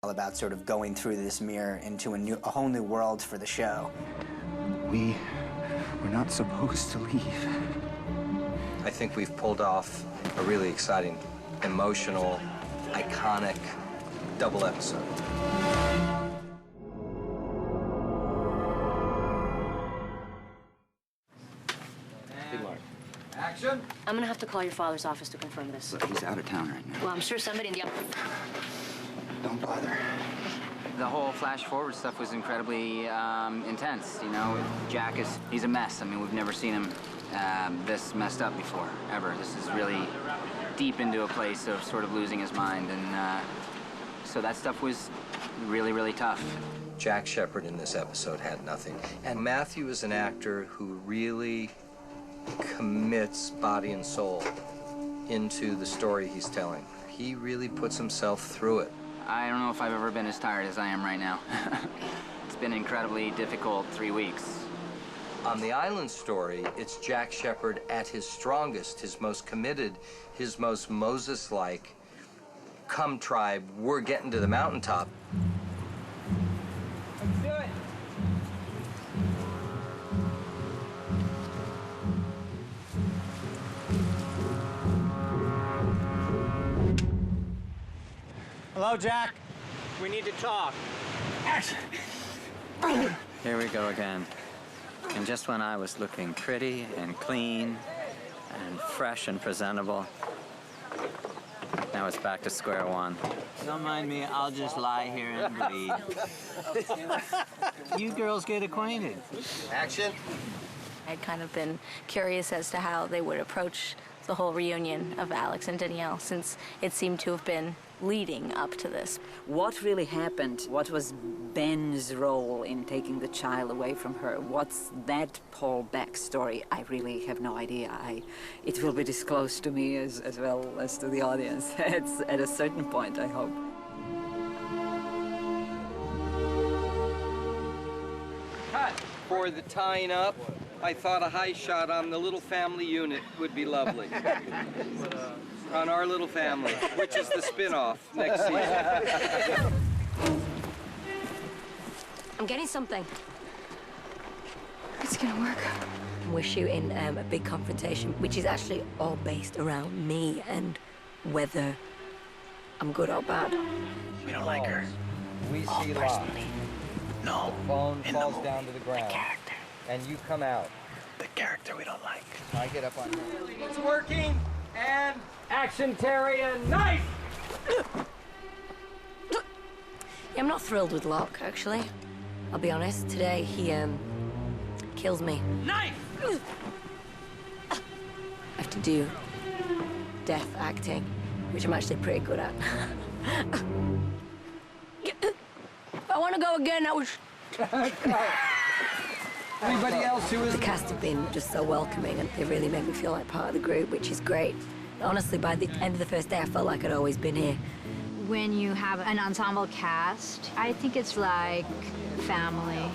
all about sort of going through this mirror into a whole new world for the show. We were not supposed to leave. I think we've pulled off a really exciting, emotional, iconic double episode. Action! I'm gonna have to call your father's office to confirm this. Look, he's out of town right now. Well, I'm sure somebody in the office. Don't bother. The whole flash forward stuff was incredibly intense, you know. He's a mess. I mean, we've never seen him this messed up before, ever. This is really deep into a place of sort of losing his mind, and so that stuff was really, really tough. Jack Shephard in this episode had nothing. And Matthew is an actor who really commits body and soul into the story he's telling. He really puts himself through it. I don't know if I've ever been as tired as I am right now. It's been an incredibly difficult 3 weeks. On the Island Story, it's Jack Shephard at his strongest, his most committed, his most Moses-like. Come, tribe, we're getting to the mountaintop. Let's do it. Hello, Jack. We need to talk. Here we go again. And just when I was looking pretty and clean and fresh and presentable, now it's back to square one. Don't mind me, I'll just lie here and bleed. You girls get acquainted. Action. I'd kind of been curious as to how they would approach the whole reunion of Alex and Danielle, since it seemed to have been leading up to this. What really happened? What was Ben's role in taking the child away from her? What's that Paul backstory? I really have no idea. It will be disclosed to me as well as to the audience at a certain point, I hope. Cut. For the tying up, I thought a high shot on the little family unit would be lovely. On our little family, which is the spin-off next season. I'm getting something. It's gonna work. We're shooting a big confrontation, which is actually all based around me and whether I'm good or bad. We don't like her. We see Personally, No. The phone In the falls movie. down to the ground. character. And you come out. The character we don't like. I get up on her. It's working, and action, Terry, and knife! Yeah, I'm not thrilled with Locke, actually. I'll be honest. Today, he kills me. Knife! I have to do death acting, which I'm actually pretty good at. If I want to go again, I was... Everybody else who is... The cast have been just so welcoming, and they really made me feel like part of the group, which is great. Honestly, by the end of the first day, I felt like I'd always been here. When you have an ensemble cast, I think it's like family.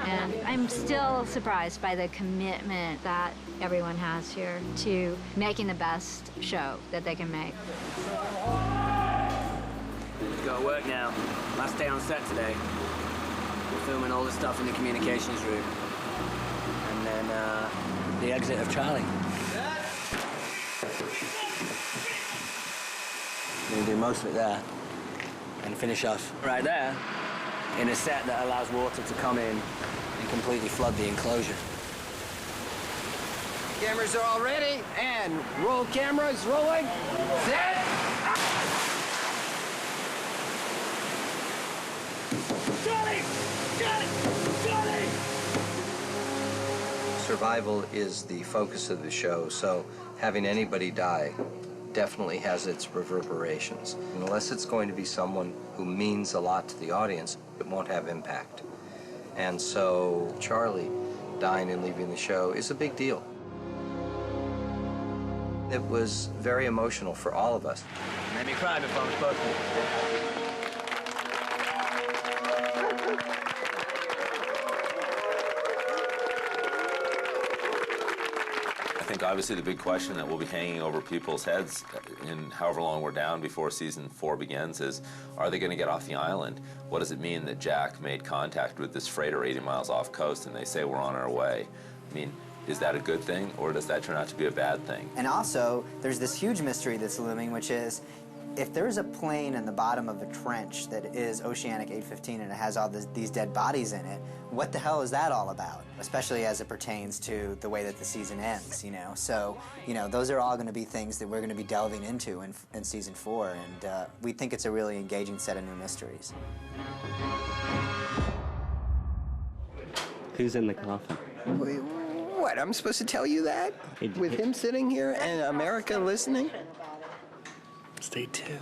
And I'm still surprised by the commitment that everyone has here to making the best show that they can make. Go to work now. Last day on set today. We're filming all the stuff in the communications room. And then, the exit of Charlie. We're gonna do most of it there. And finish off right there in a set that allows water to come in and completely flood the enclosure. Cameras are all ready, and roll cameras, rolling. Set! Johnny! Johnny! Johnny! Survival is the focus of the show, so having anybody die definitely has its reverberations. Unless it's going to be someone who means a lot to the audience, it won't have impact. And so Charlie dying and leaving the show is a big deal. It was very emotional for all of us. Made me cry before I was supposed to. I think Look, obviously the big question that will be hanging over people's heads in however long we're down before season 4 begins is, are they going to get off the island? What does it mean that Jack made contact with this freighter 80 miles off coast and they say we're on our way? I mean, is that a good thing, or does that turn out to be a bad thing? And also, there's this huge mystery that's looming, which is, if there's a plane in the bottom of a trench that is Oceanic 815 and it has all these dead bodies in it, what the hell is that all about? Especially as it pertains to the way that the season ends, you know? So, you know, those are all going to be things that we're going to be delving into in season 4, and we think it's a really engaging set of new mysteries. Who's in the coffin? What, I'm supposed to tell you that? With him sitting here and America listening? Stay tuned.